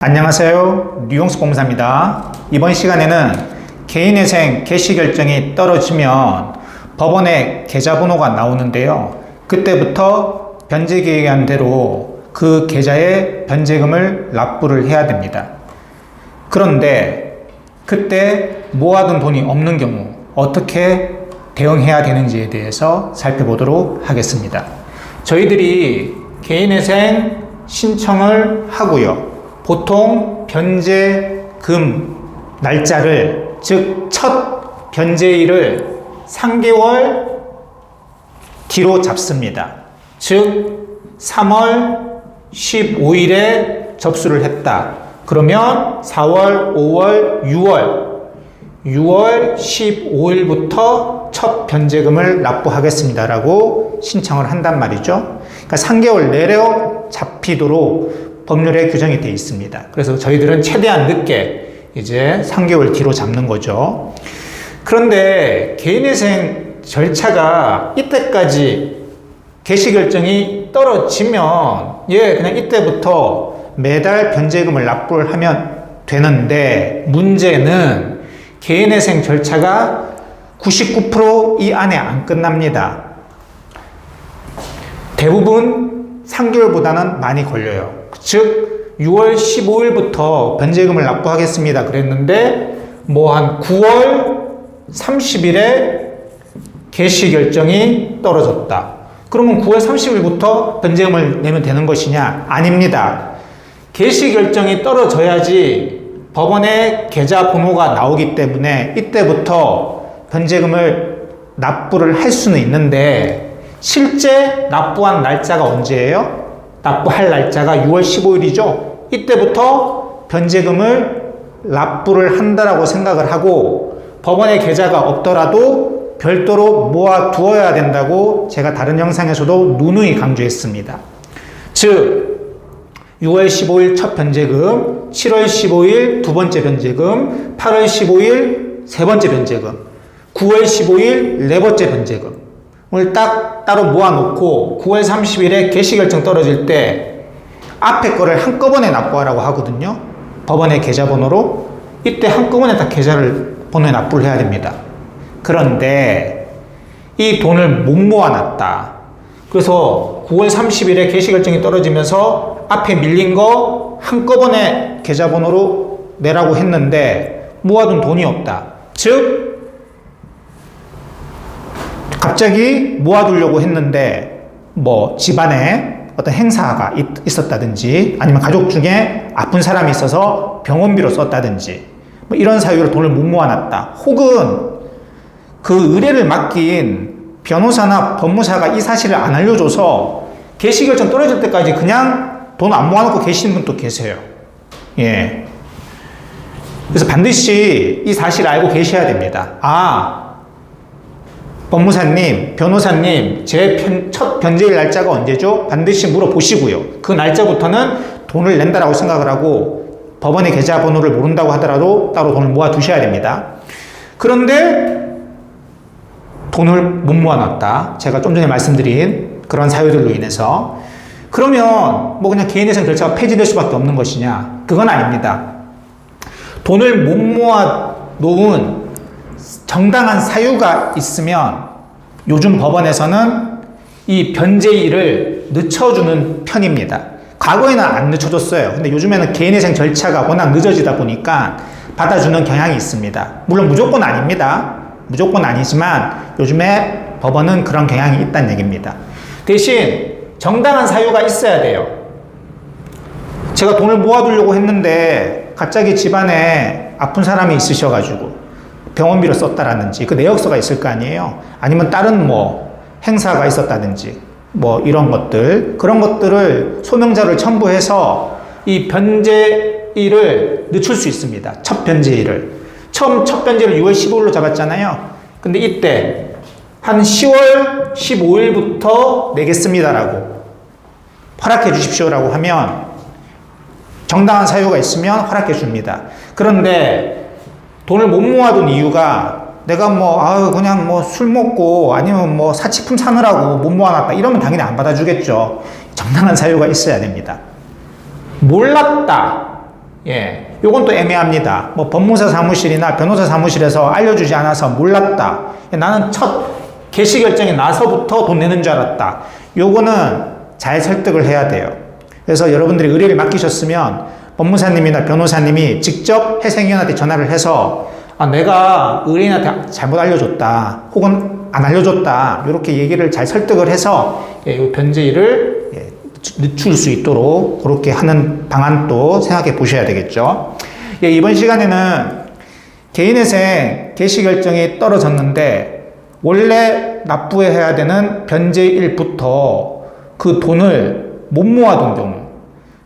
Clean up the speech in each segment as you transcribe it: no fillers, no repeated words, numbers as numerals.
안녕하세요. 뉴용스 법무사입니다. 이번 시간에는 개인회생 개시 결정이 떨어지면 법원에 계좌번호가 나오는데요. 그때부터 변제계획안 대로 그 계좌에 변제금을 납부를 해야 됩니다. 그런데 그때 모아둔 돈이 없는 경우 어떻게 대응해야 되는지에 대해서 살펴보도록 하겠습니다. 저희들이 개인회생 신청을 하고요. 보통 변제금 날짜를, 즉 첫 변제일을 3개월 뒤로 잡습니다. 즉 3월 15일에 접수를 했다. 그러면 4월, 5월, 6월 15일부터 첫 변제금을 납부하겠습니다 라고 신청을 한단 말이죠. 그러니까 3개월 내로 잡히도록 법률에 규정이 되어 있습니다. 그래서 저희들은 최대한 늦게 이제 3개월 뒤로 잡는 거죠. 그런데 개인회생 절차가 이때까지 개시 결정이 떨어지면 그냥 이때부터 매달 변제금을 납부를 하면 되는데, 문제는 개인회생 절차가 99% 이 안에 안 끝납니다. 대부분 3개월보다는 많이 걸려요. 즉 6월 15일부터 변제금을 납부하겠습니다 그랬는데 한 9월 30일에 개시 결정이 떨어졌다. 그러면 9월 30일부터 변제금을 내면 되는 것이냐? 아닙니다. 개시 결정이 떨어져야지 법원에 계좌 번호가 나오기 때문에 이때부터 변제금을 납부를 할 수는 있는데, 실제 납부한 날짜가 언제예요? 납부할 날짜가 6월 15일이죠. 이때부터 변제금을 납부를 한다라고 생각을 하고 법원에 계좌가 없더라도 별도로 모아 두어야 된다고 제가 다른 영상에서도 누누이 강조했습니다. 즉 6월 15일 첫 변제금, 7월 15일 두 번째 변제금, 8월 15일 세 번째 변제금, 9월 15일 네 번째 변제금 을 딱 따로 모아놓고 9월 30일에 개시 결정 떨어질 때 앞에 거를 한꺼번에 납부하라고 하거든요. 법원의 계좌번호로. 이때 한꺼번에 다 계좌를 번호에 납부를 해야 됩니다. 그런데 이 돈을 못 모아놨다. 그래서 9월 30일에 개시 결정이 떨어지면서 앞에 밀린 거 한꺼번에 계좌번호로 내라고 했는데 모아둔 돈이 없다. 즉 갑자기 모아두려고 했는데 집안에 어떤 행사가 있었다든지 아니면 가족 중에 아픈 사람이 있어서 병원비로 썼다든지 이런 사유로 돈을 못 모아놨다. 혹은 그 의뢰를 맡긴 변호사나 법무사가 이 사실을 안 알려줘서 개시 결정 떨어질 때까지 그냥 돈 안 모아놓고 계시는 분도 계세요. 그래서 반드시 이 사실을 알고 계셔야 됩니다. 법무사님, 변호사님, 제 첫 변제일 날짜가 언제죠? 반드시 물어보시고요. 그 날짜부터는 돈을 낸다라고 생각을 하고 법원의 계좌번호를 모른다고 하더라도 따로 돈을 모아 두셔야 됩니다. 그런데 돈을 못 모아놨다. 제가 좀 전에 말씀드린 그런 사유들로 인해서. 그러면 그냥 개인회생 절차가 폐지될 수밖에 없는 것이냐? 그건 아닙니다. 돈을 못 모아 놓은 정당한 사유가 있으면 요즘 법원에서는 이 변제일을 늦춰주는 편입니다. 과거에는 안 늦춰줬어요. 근데 요즘에는 개인회생 절차가 워낙 늦어지다 보니까 받아주는 경향이 있습니다. 물론 무조건 아닙니다. 무조건 아니지만 요즘에 법원은 그런 경향이 있다는 얘기입니다. 대신 정당한 사유가 있어야 돼요. 제가 돈을 모아두려고 했는데 갑자기 집안에 아픈 사람이 있으셔가지고 병원비로 썼다라든지 그 내역서가 있을 거 아니에요. 아니면 다른 행사가 있었다든지 이런 것들, 그런 것들을 소명자를 첨부해서 이 변제일을 늦출 수 있습니다. 첫 변제일을. 처음 첫 변제를 6월 15일로 잡았잖아요. 근데 이때 한 10월 15일부터 내겠습니다라고 허락해 주십시오라고 하면 정당한 사유가 있으면 허락해 줍니다. 그런데 돈을 못 모아둔 이유가 내가 그냥 술 먹고 아니면 사치품 사느라고 못 모아놨다 이러면 당연히 안 받아주겠죠. 정당한 사유가 있어야 됩니다. 몰랐다. 예, 요건 또 애매합니다. 뭐 법무사 사무실이나 변호사 사무실에서 알려주지 않아서 몰랐다. 나는 첫 개시 결정이 나서부터 돈 내는 줄 알았다. 요거는 잘 설득을 해야 돼요. 그래서 여러분들이 의뢰를 맡기셨으면 법무사님이나 변호사님이 직접 회생위원한테 전화를 해서 내가 의뢰인한테 잘못 알려줬다. 혹은 안 알려줬다. 이렇게 얘기를 잘 설득을 해서 이 변제일을 늦출 수 있도록 그렇게 하는 방안도 생각해 보셔야 되겠죠. 이번 시간에는 개인회생 개시 결정이 떨어졌는데 원래 납부해야 되는 변제일부터 그 돈을 못 모아둔 경우,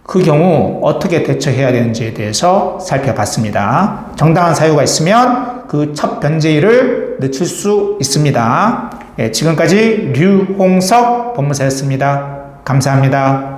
그 경우 어떻게 대처해야 되는지에 대해서 살펴봤습니다. 정당한 사유가 있으면 그 첫 변제일을 늦출 수 있습니다. 지금까지 류홍석 법무사였습니다. 감사합니다.